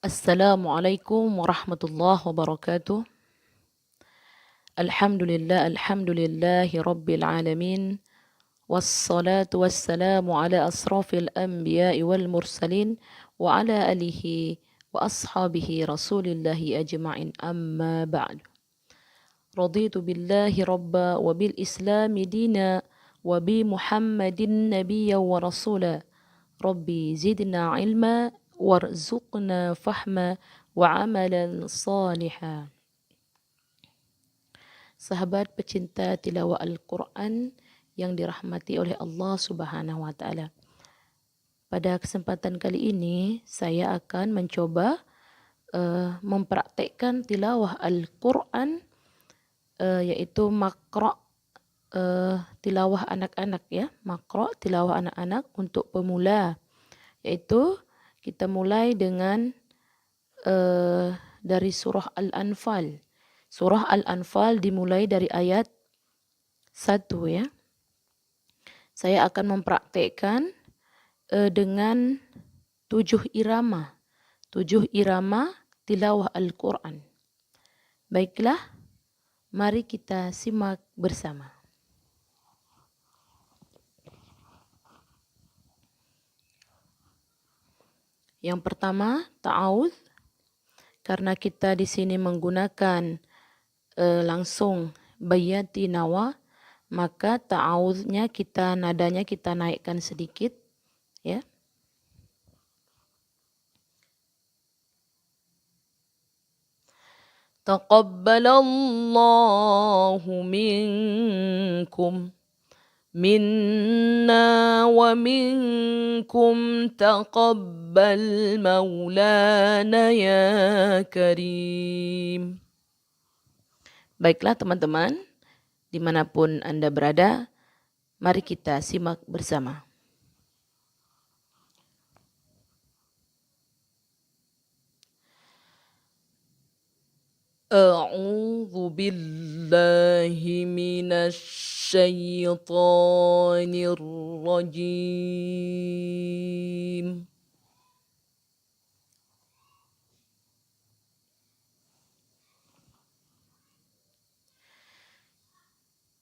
Assalamualaikum warahmatullahi wabarakatuh. Alhamdulillahi rabbil alamin. Wassalatu wassalamu ala asrafil anbiya'i wal mursalin wa ala alihi wa ashabihi rasulillahi ajma'in, amma ba'du. Raditu billahi rabba wa bil islami dina wa bi muhammadin nabiyya wa rasula. Rabbi zidna ilma warzuqna fahma wa amalan salihah. Sahabat pecinta tilawah Al-Quran yang dirahmati oleh Allah Subhanahu wa Ta'ala. Pada kesempatan kali ini saya akan mencoba mempraktekkan tilawah Al-Quran, yaitu makro' tilawah anak-anak, ya, makro' tilawah anak-anak untuk pemula, yaitu kita mulai dengan dari surah Al-Anfal. Surah Al-Anfal dimulai dari ayat 1, ya. Saya akan mempraktekkan dengan 7 irama. 7 irama tilawah Al-Quran. Baiklah, mari kita simak bersama. Yang pertama, ta'awudz. Karena kita di sini menggunakan langsung bayati nawa, maka ta'awudznya nadanya kita naikkan sedikit, ya. Taqabbalallahu minkum minna wa minkum taqabbal maulana ya karim. Baiklah teman-teman, dimanapun Anda berada, mari kita simak bersama. A'udzu billahi minasy syaithanir rajim.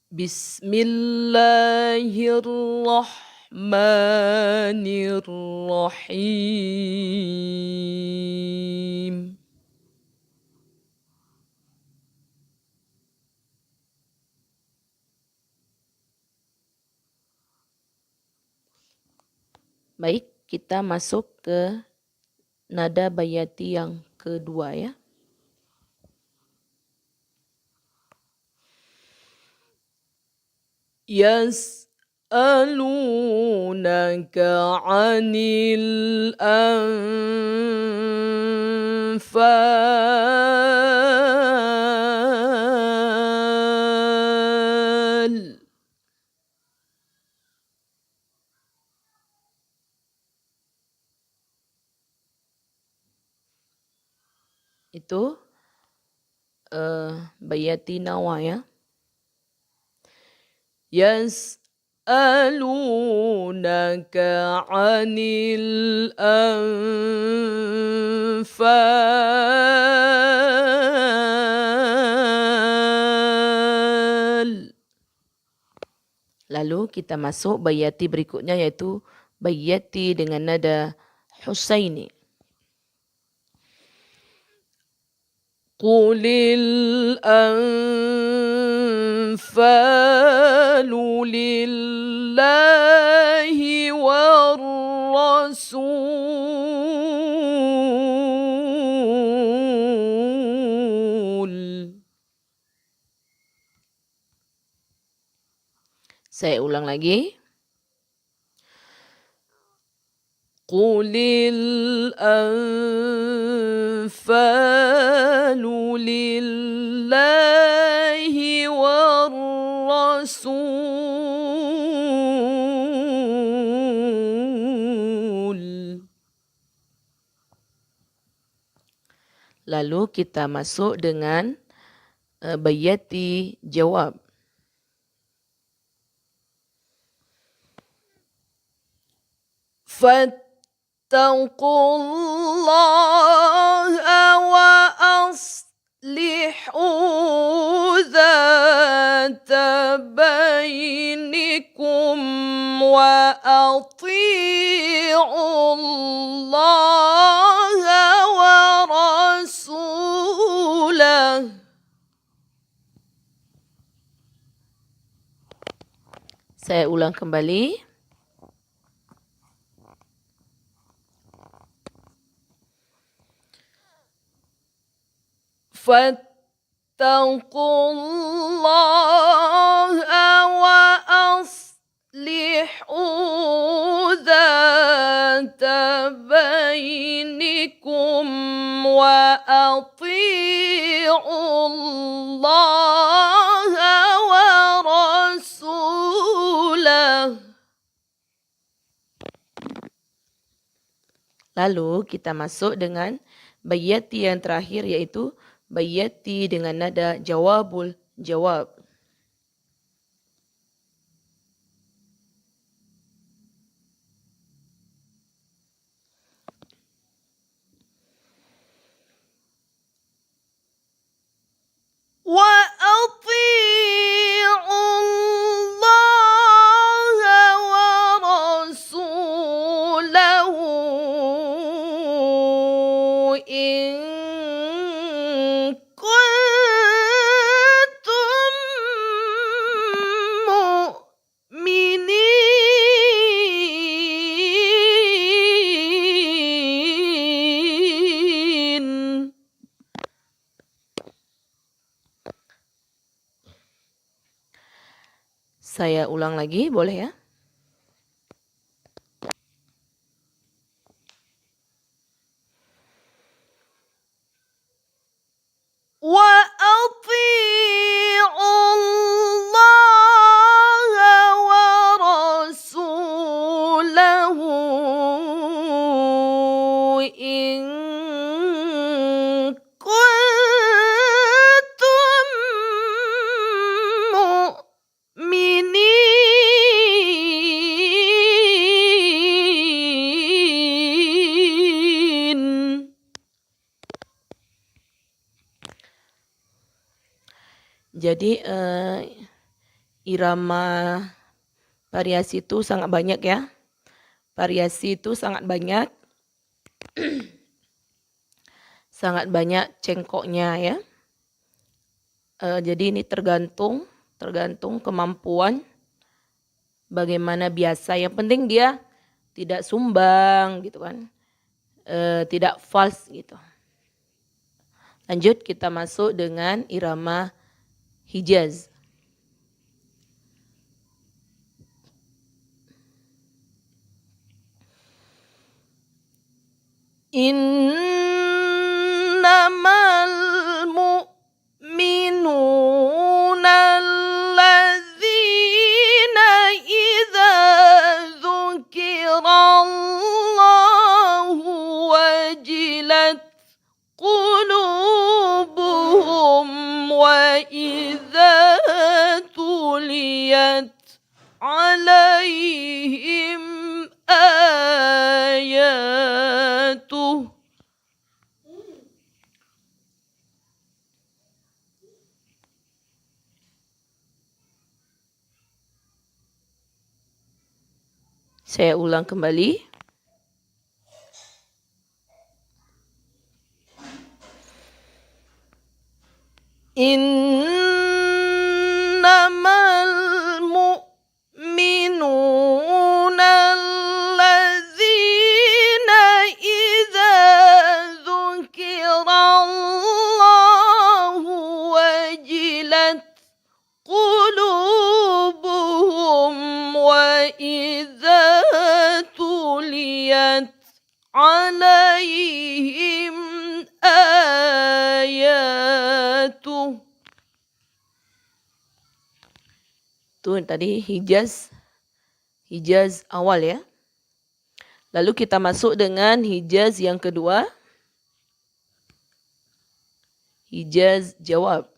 Bismillahirrahmanirrahim. Baik, kita masuk ke nada bayati yang kedua, ya. Yas'alunaka 'anil anfal. Itu bayati nawa, ya. Yas'alunaka 'anil anfal. Lalu kita masuk bayati berikutnya, yaitu bayati dengan nada husaini. Qulil anfalu lillahi war rasul. Saya ulang lagi. Qulil anfalu lillahi war rasul. Lalu kita masuk dengan bayati jawab. فاتقوا الله وأصلحوا ذات بينكم وأطيعوا الله ورسوله. Saya ulang kembali. فاتقوا الله وأصلحوا ذات بينكم وأطيعوا الله ورسوله. Lalu kita masuk dengan bayati yang terakhir, yaitu bayati dengan nada jawabul jawab. وأطيعوا الله ورسوله إن كنتم مؤمنين. Saya ulang lagi, boleh ya? وأطيعوا الله ورسوله إن كنتم مؤمنين. Jadi irama variasi itu sangat banyak ya. Variasi itu sangat banyak. Sangat banyak cengkoknya ya. Jadi ini tergantung kemampuan bagaimana biasa. Yang penting dia tidak sumbang gitu kan. Tidak false gitu. Lanjut kita masuk dengan irama Hijaz. Innamal mu'minuna alladzina idza dzukirallahu wajilat qulubuhum wa idza tuliyat alaihim ayatuh. Saya ulang kembali. Innamal mu'minuna alladzina idza dzukirallahu wajilat qulubuhum wa idza tuliyat alaihim ayatuh. Tuh tadi Hijaz awal ya. Lalu kita masuk dengan Hijaz yang kedua. Hijaz jawab.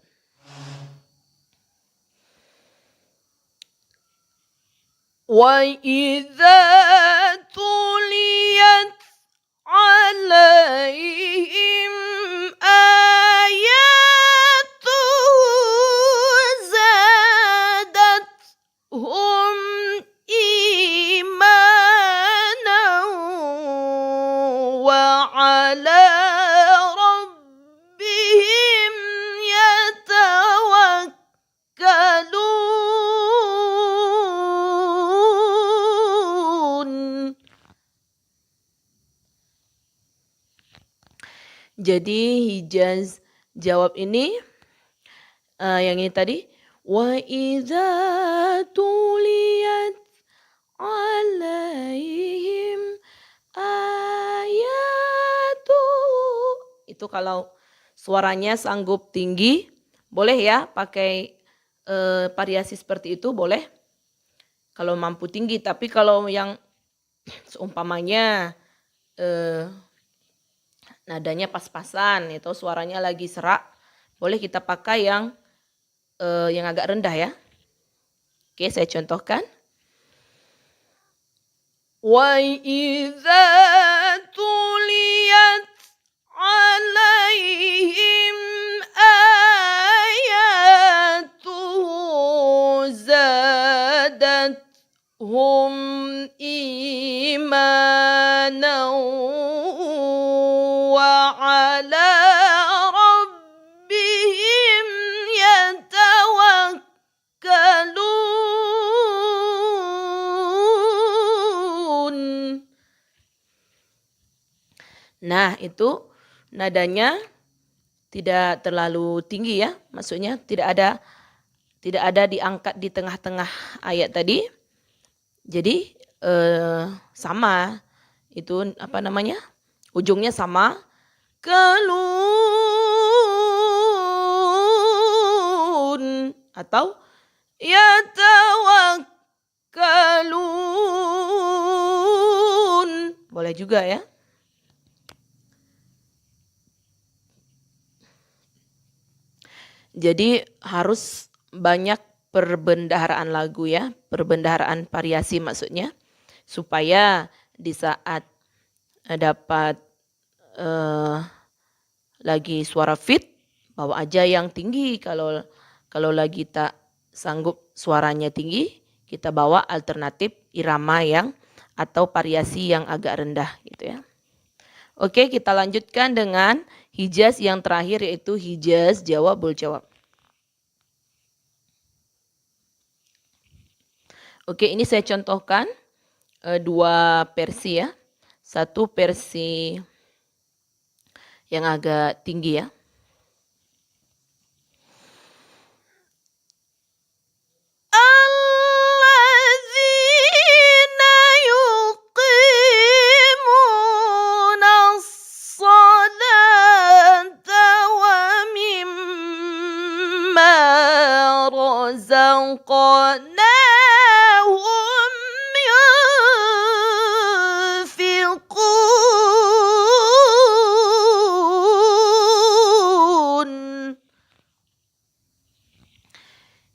Wa idza tuliyat وعلى ربهم يتوكلون. Jadi Hijaz jawab ini yang ini tadi, wa idza tuliyat alaihim ayatu. Itu kalau suaranya sanggup tinggi, boleh ya pakai variasi seperti itu, boleh. Kalau mampu tinggi, tapi kalau yang seumpamanya nadanya pas-pasan, itu suaranya lagi serak, boleh kita pakai yang agak rendah ya. Oke, saya contohkan. Wa idza tuliyat alaihim ayatuhu zadathum imanan wa ala rabbihim yatawakkalun. Nah, itu nadanya tidak terlalu tinggi ya, maksudnya tidak ada diangkat di tengah-tengah ayat tadi. Jadi sama, itu apa namanya, ujungnya sama, kelun atau yatawakkalun, boleh juga ya. Jadi harus banyak perbendaharaan lagu ya, perbendaharaan variasi maksudnya, supaya di saat dapat lagi suara fit, bawa aja yang tinggi. Kalau lagi tak sanggup suaranya tinggi, kita bawa alternatif irama yang atau variasi yang agak rendah gitu ya. Oke, kita lanjutkan dengan Hijaz yang terakhir, yaitu Hijaz jawabul jawab. Oke, ini saya contohkan dua versi ya. Satu versi yang agak tinggi ya.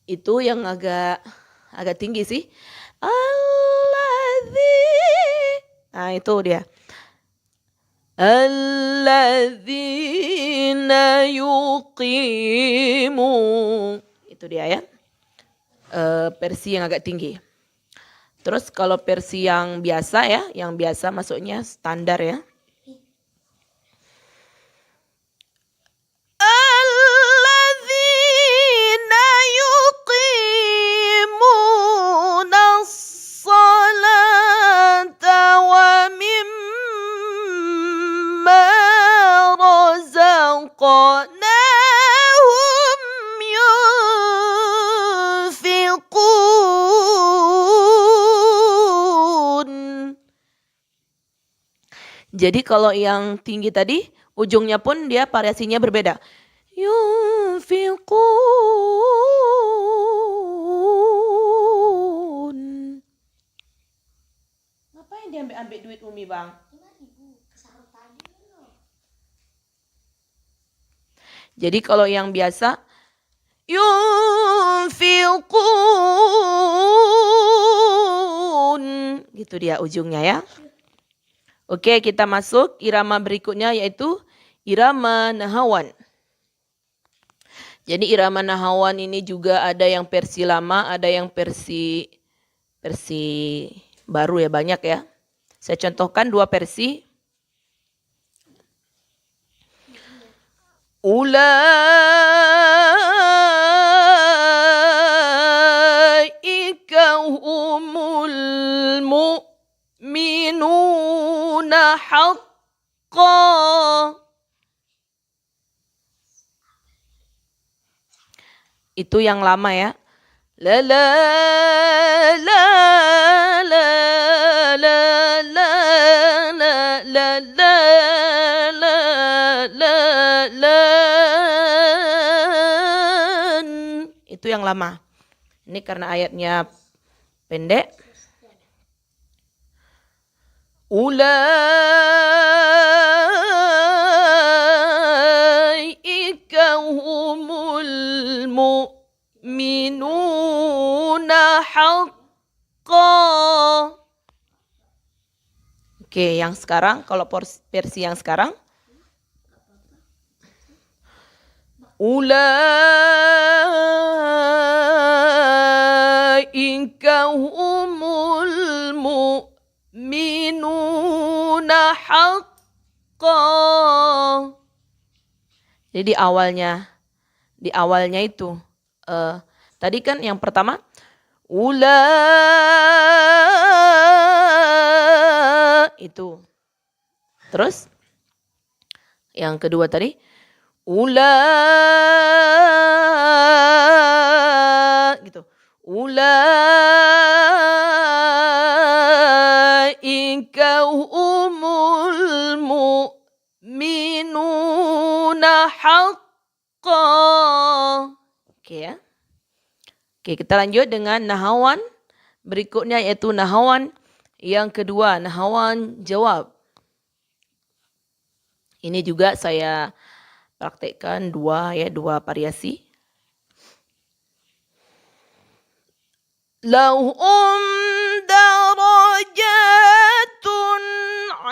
Itu yang agak tinggi sih. Nah, itu dia. Alladzina yuqimu. Itu dia ya. Versi yang agak tinggi. Terus kalau versi yang biasa ya, yang biasa maksudnya standar ya. Jadi kalau yang tinggi tadi, ujungnya pun dia variasinya berbeda. Yunfiqun. Ngapain dia ambil duit Umi, Bang? 5.000, kesarut tadi. Jadi kalau yang biasa, yunfiqun. Gitu dia ujungnya ya. Oke, kita masuk irama berikutnya, yaitu irama nahawan. Jadi irama nahawan ini juga ada yang versi lama, ada yang versi baru ya, banyak ya. Saya contohkan dua versi. Ulaika humul mu'minuna haqqan. Itu yang lama ya. La la la la la la la la la la la la. Itu yang lama. Ini karena ayatnya pendek. Ulaika humul mu'minuna haqqan. Oke, yang sekarang kalau versi yang sekarang ulaika humul mu'minuna haqqan. Jadi di awalnya itu tadi kan yang pertama itu. Terus yang kedua tadi gitu. Ulaika humul mu'minuna haqqan. Oke ya. Oke, kita lanjut dengan nahawan berikutnya yaitu nahawan yang kedua, nahawan jawab. Ini juga saya praktekkan dua variasi. Lahum darajatun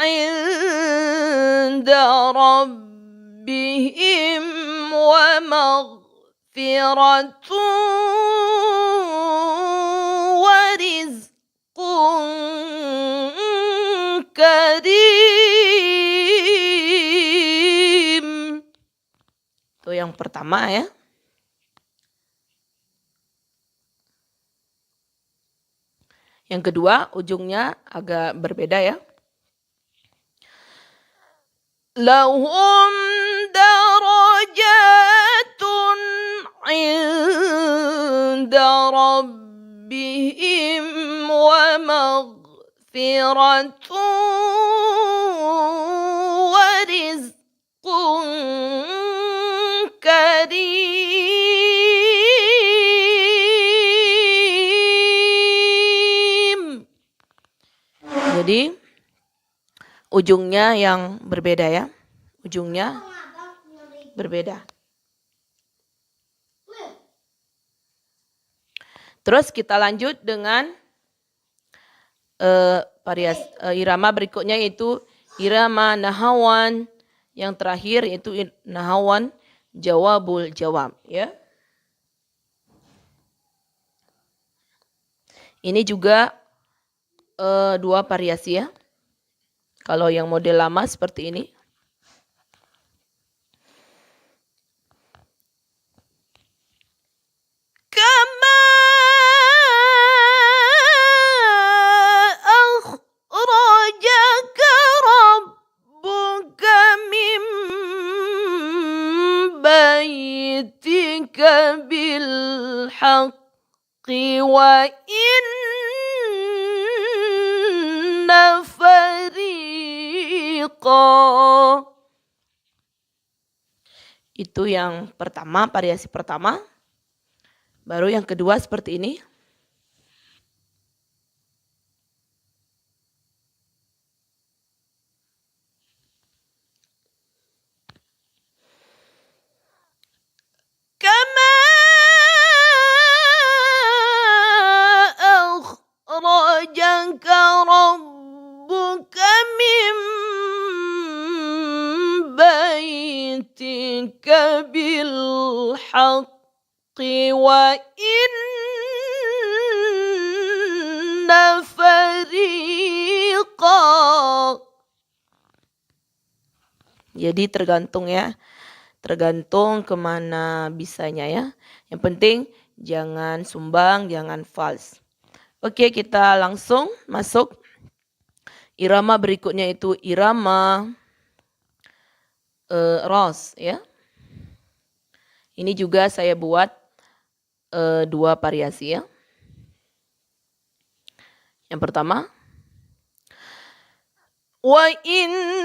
'inda rabbihim wa maghfiratun wa rizqun karim. Itu yang pertama ya. Yang kedua ujungnya agak berbeda ya. Lahum darajatun 'inda rabbihim wa maghfiratun wa rizqun karim. Jadi ujungnya yang berbeda ya. Ujungnya berbeda. Terus kita lanjut dengan irama berikutnya yaitu irama nahawan. Yang terakhir yaitu nahawan jawabul jawab ya. Ini juga dua variasi ya. Kalau yang model lama seperti ini. Kama akhrajaka rabbuka min baitika bil haqqi wa inna fariqa. Itu yang pertama, variasi pertama. Baru yang kedua seperti ini. Kama akhrajaka rabbuka min baitika bil haqqi wa inna fariqa. Jadi tergantung ya. tergantung kemana bisanya ya. Yang penting jangan sumbang, jangan fals. Oke, kita langsung masuk. Irama berikutnya itu irama ros ya. Ini juga saya buat 2 variasi ya. Yang pertama, wa inna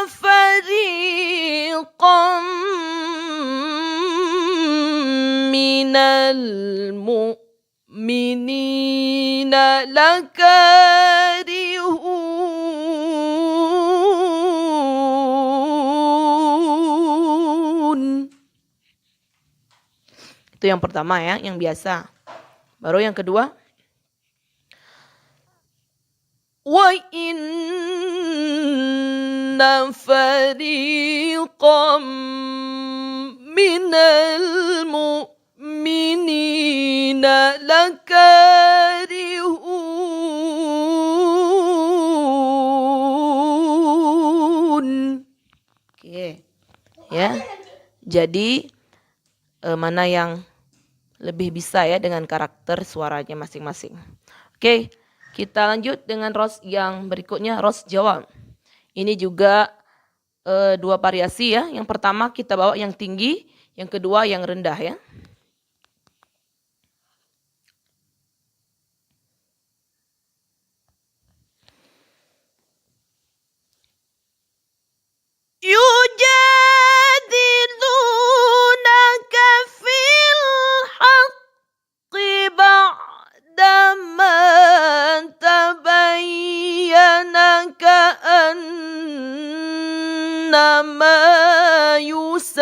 fariqam minal mu'minina lakarihun. Itu yang pertama ya, yang biasa. Baru yang kedua, wa inna fariqam minal mu'minina lakarihun. Oke. Ya. Jadi mana yang lebih bisa ya dengan karakter suaranya masing-masing. Oke. Kita lanjut dengan ros yang berikutnya, ros Jawa. Ini juga 2 variasi ya. Yang pertama kita bawa yang tinggi, yang kedua yang rendah ya. Yujadilunaka fil haqqi ba'dama tabayyana ka'annama yusaquna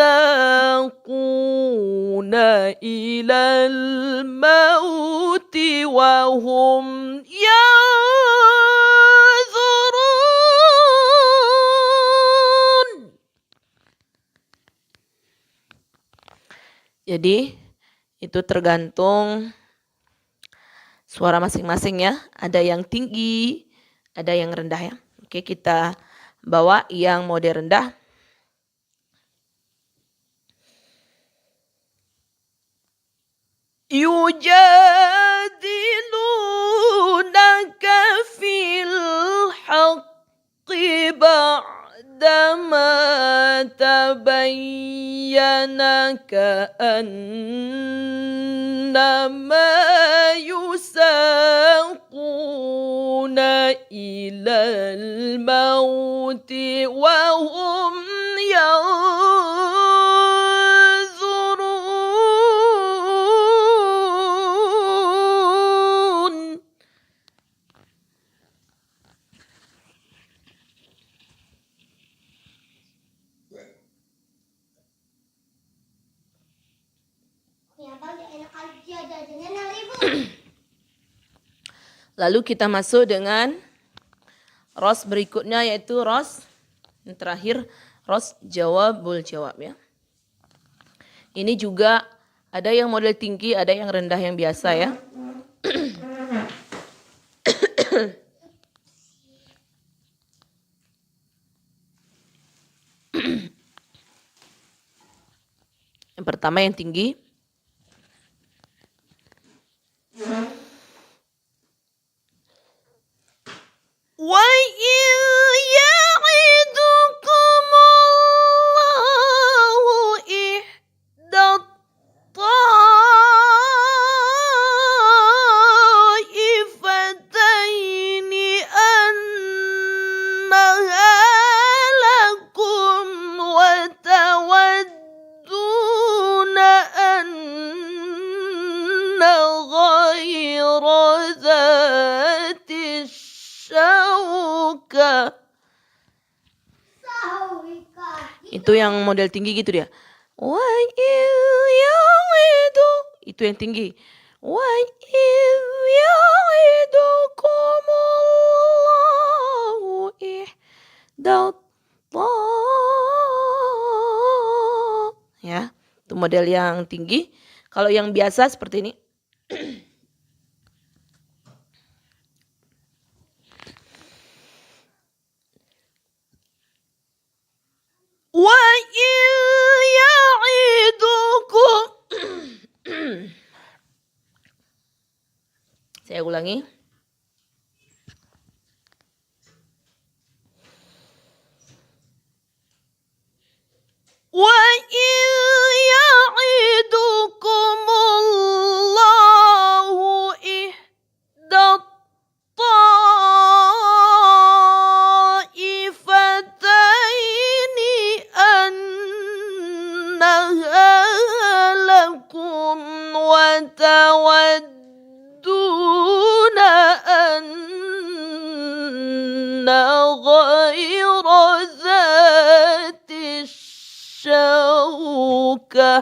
ilal mauti wa hum yanzurun. Jadi itu tergantung suara masing-masing ya. Ada yang tinggi, ada yang rendah ya. Oke, kita bawa yang mode rendah. Yujadilunaka fil haqqi ba'dama tabayyana ka'annama yusaquna ilal mauti wa hum yanzurun. Lalu kita masuk dengan ros berikutnya yaitu ros yang terakhir, ros jawabul jawab ya. Ini juga ada yang model tinggi, ada yang rendah yang biasa ya. Yang pertama yang tinggi. Wa ya'idukumullahu ihdat ta'ifataini annaha lakum wa tawadduna anna ghayra dhati syauka. Itu yang model tinggi gitu dia. Wa itu yang tinggi. Wa ya'idukumullahu ihdat ya, itu model yang tinggi. Kalau yang biasa seperti ini. Wa Saya ulangi. وَإِذْ يَعِدُكُمُ اللَّهُ إِحْدَى الطَّائِفَتَيْنِ أَنَّهَا لَكُمْ وَتَوَدُّونَ أَنَّ غَيْرَ ذَاتِ الشَّوْكَةِ.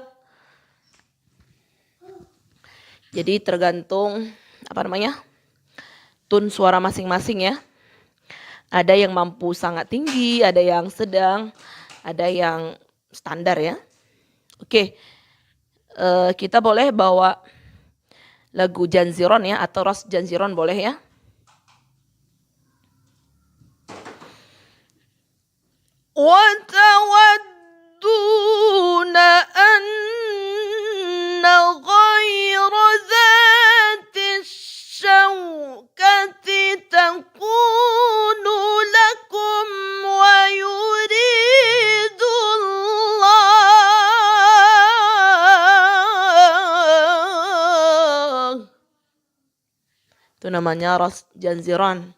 Jadi tergantung tone suara masing-masing ya. Ada yang mampu sangat tinggi, ada yang sedang, ada yang standar ya. Oke, kita boleh bawa lagu Janziron ya, atau Ras Janziron boleh ya. وَتَوَدُّونَ أَنَّ غَيْرَ ذَاتِ الشَّوْكَةِ تَكُونُ لَكُمْ وَيُرِيدُ اللَّهُ. Itu namanya Ras Janziron.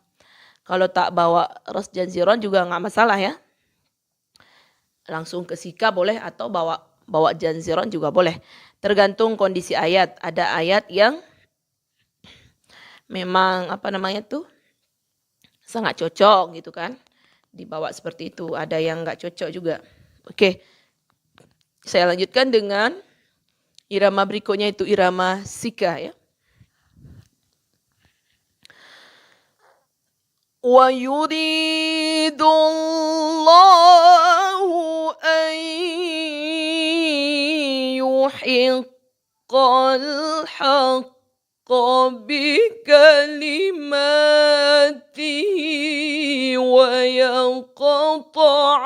Kalau tak bawa Ras Janziron juga nggak masalah ya. Langsung ke sika boleh atau bawa Janziron juga boleh. Tergantung kondisi ayat. Ada ayat yang memang sangat cocok gitu kan. Dibawa seperti itu. Ada yang nggak cocok juga. Oke. Saya lanjutkan dengan irama berikutnya, itu irama sika ya. وَيُرِيدُ اللَّهُ أَن يُحِقَّ الْحَقَّ بِكَلِمَاتِهِ وَيَقْطَعَ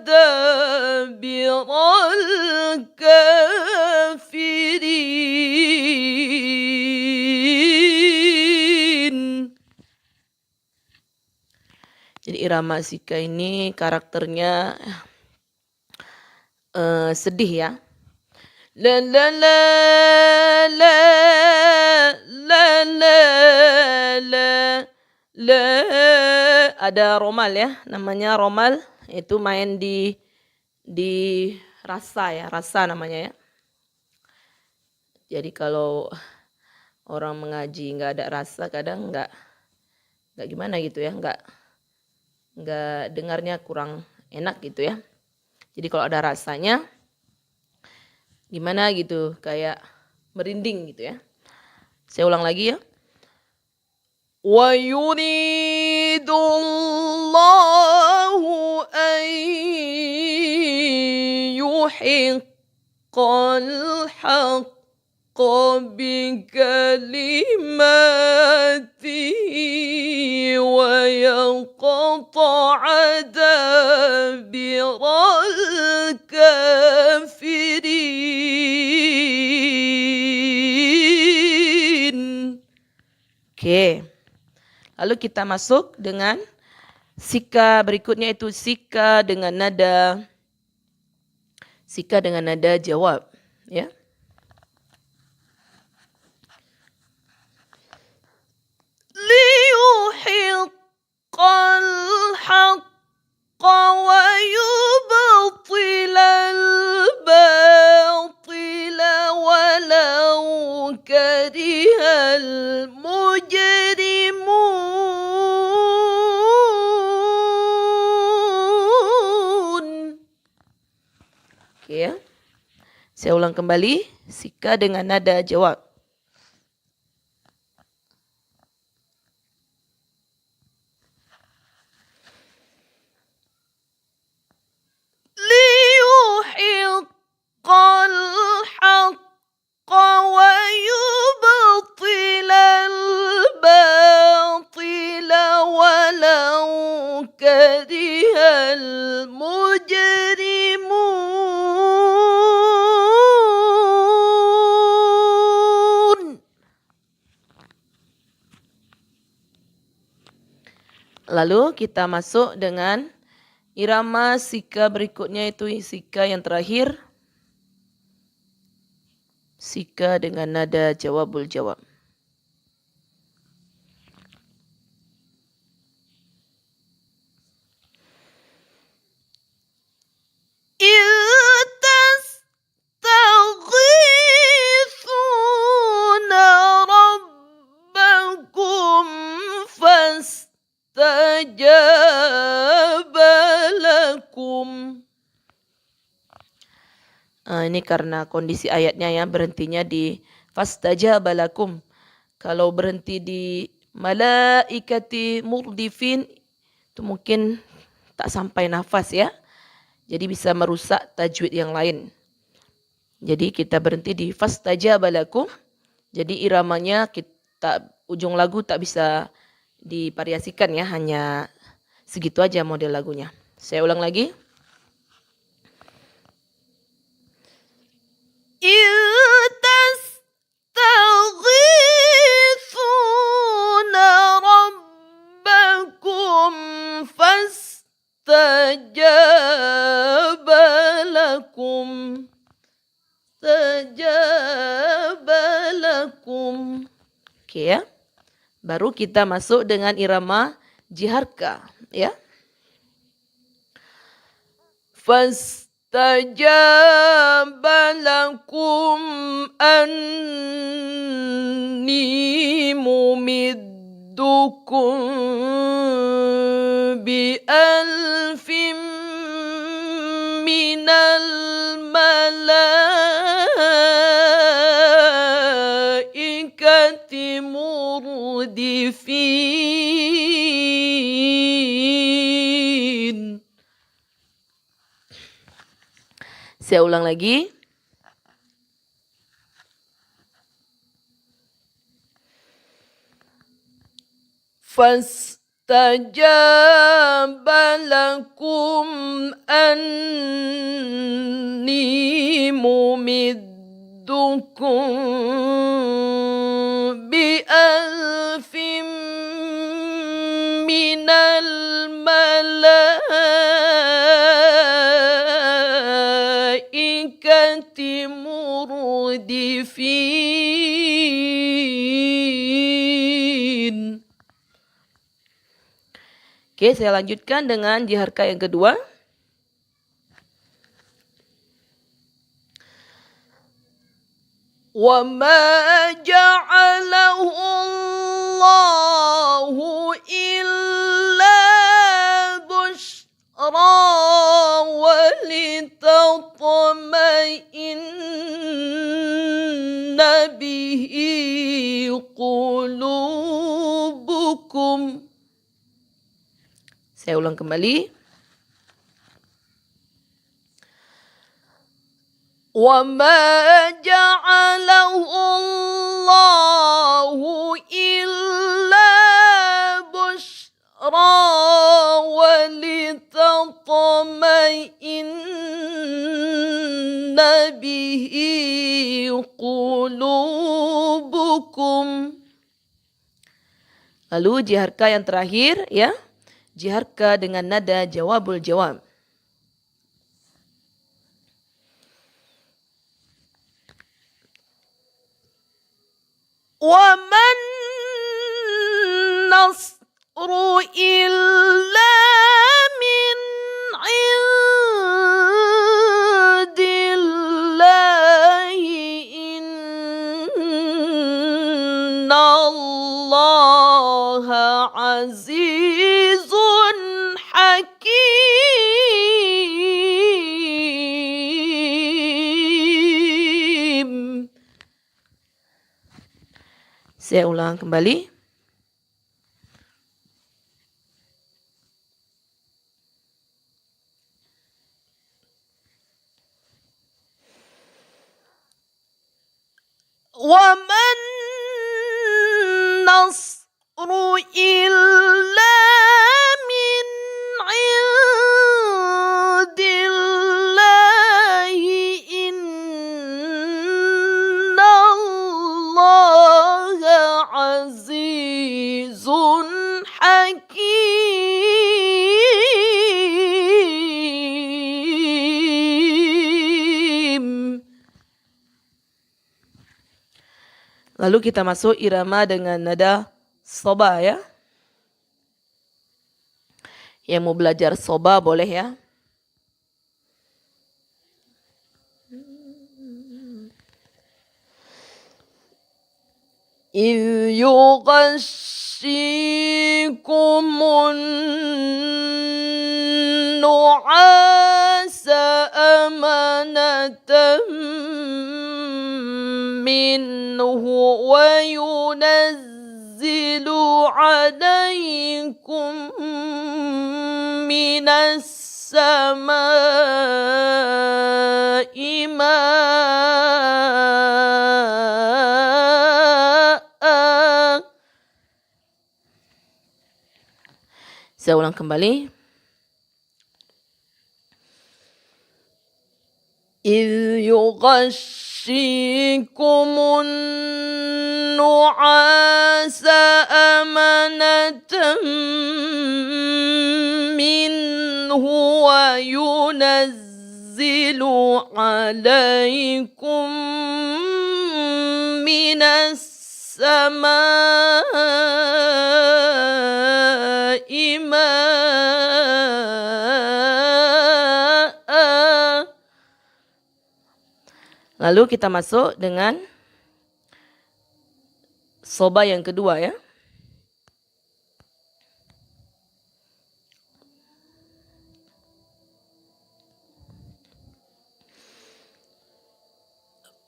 دَابِرَ الْكَافِرِينَ. Jadi irama sika ini karakternya sedih ya. La la la la la la la la. Ada romal ya, namanya romal, itu main di rasa ya, rasa namanya ya. Jadi kalau orang mengaji nggak ada rasa, kadang nggak gimana gitu ya, nggak dengarnya kurang enak gitu ya. Jadi kalau ada rasanya gimana gitu, kayak merinding gitu ya. Saya ulang lagi ya. Wa yuridullahu an yuhiqqal haqqa bikalimatihi wa yaqta'a dabiral kafirin. Oke. Lalu kita masuk dengan sika berikutnya, itu sika dengan nada jawab ya. Liyuhiqqal haqqa wa yubtilal batila walau karihal mujrimun. Oke ya. Saya ulang kembali, sika dengan nada jawab. Liyuhiqqal haqqa wa yubtilal batila walau karihal mujrimun. Lalu kita masuk dengan irama sika berikutnya, itu sika yang terakhir. Sika dengan nada jawabul jawab. Ini karena kondisi ayatnya ya, berhentinya di fastajaba lakum. Kalau berhenti di malaikati murdifin itu mungkin tak sampai nafas ya. Jadi bisa merusak tajwid yang lain. Jadi kita berhenti di fastajaba lakum. Jadi iramanya ujung lagu tak bisa divariasikan ya, hanya segitu aja model lagunya. Saya ulang lagi. Oke ya. Baru kita masuk dengan irama jiharka ya. Fastajaba lakum anni mumiddukum bi alfin minal malaikati murdifin. Saya ulang lagi. Fastajaba lakum anni mumiddukum bi alfin minal malaikati murdifin. Oke, saya lanjutkan dengan jiharka yang kedua. Wa ma ja'alahu Allahu illa bushra wa litatma'inna bihi qulubukum. Saya ulang kembali. Wa ma ja'alahu Allahu illa bushra wa litatma'inna bihi qulubukum. Lalu jiharka yang terakhir ya. Jiharka dengan nada jawabul jawab. Wa man nasru illa min indillahi innallaha azizun hakim. Saya ulang kembali. Wa man nasru illa min indillahi innallaha azizun hakim. Lalu kita masuk irama dengan nada soba ya. Yang mau belajar soba boleh ya. إذ يغشيكم النعاس أمنة منه وينزل عليكم من السماء ماء. Saya ulang kembali. إذ يغشيكم النعاس أمنة منه وينزل عليكم من السماء ماء. Lalu kita masuk dengan soba yang kedua ya.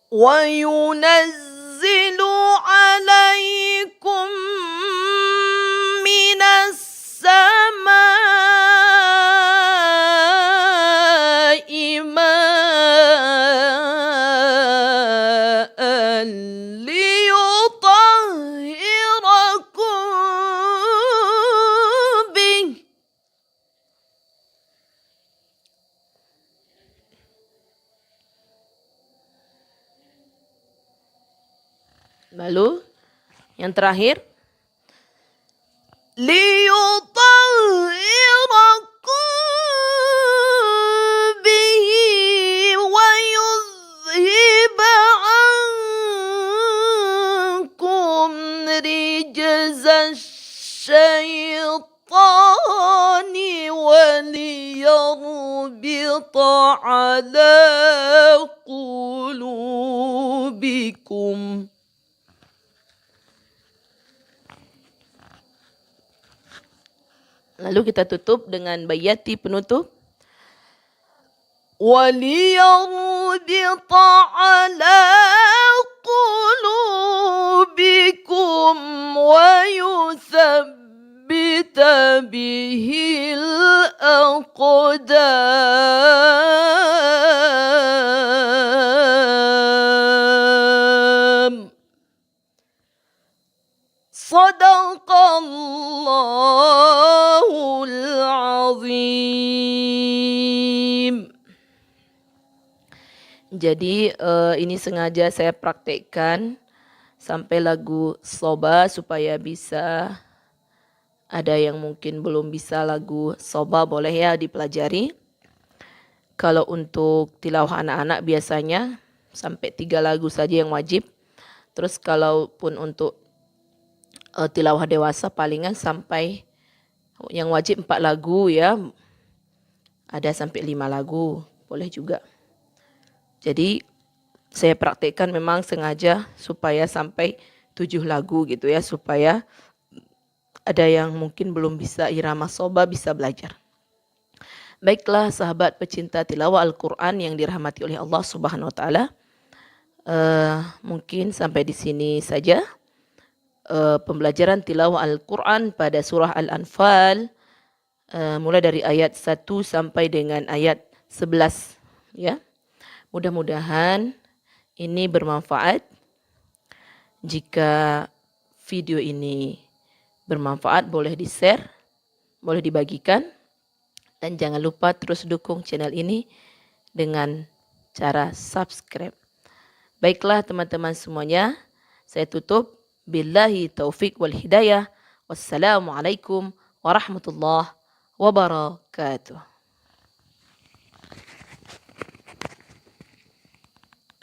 وَيُنَزِّلُ عَلَيْكُم مِّنَ السَّمَاءِ مَاءً لِيُطَهِّرَكُم بِهِ. Lalu yang terakhir, liyutahhirakum bihi wa yudhhiba ankum rijzasy syaitani wa liyarbita ala qulubikum. Lalu kita tutup dengan bayati penutup. وَلِيَرْبِطَ عَلَى قُلُوبِكُمْ وَيُثَبِّتَ بِهِ الْأَقْدَامَ. Sadaqallahul azim. Jadi ini sengaja saya praktekkan sampai lagu soba supaya bisa, ada yang mungkin belum bisa lagu soba boleh ya dipelajari. Kalau untuk tilawah anak-anak biasanya sampai 3 lagu saja yang wajib. Terus kalaupun untuk tilawah dewasa palingan sampai yang wajib 4 lagu ya. Ada sampai 5 lagu, boleh juga. Jadi saya praktekkan memang sengaja supaya sampai 7 lagu gitu ya, supaya ada yang mungkin belum bisa irama soba bisa belajar. Baiklah sahabat pecinta tilawah Al-Quran yang dirahmati oleh Allah Subhanahu wa taala. Mungkin sampai di sini saja pembelajaran tilawah Al-Quran pada surah Al-Anfal, mulai dari ayat 1 sampai dengan ayat 11 ya. Mudah-mudahan ini bermanfaat. Jika video ini bermanfaat boleh di-share, boleh dibagikan, dan jangan lupa terus dukung channel ini dengan cara subscribe. Baiklah teman-teman semuanya, saya tutup. Billahi taufiq wal hidayah. Wassalamualaikum warahmatullahi wabarakatuh.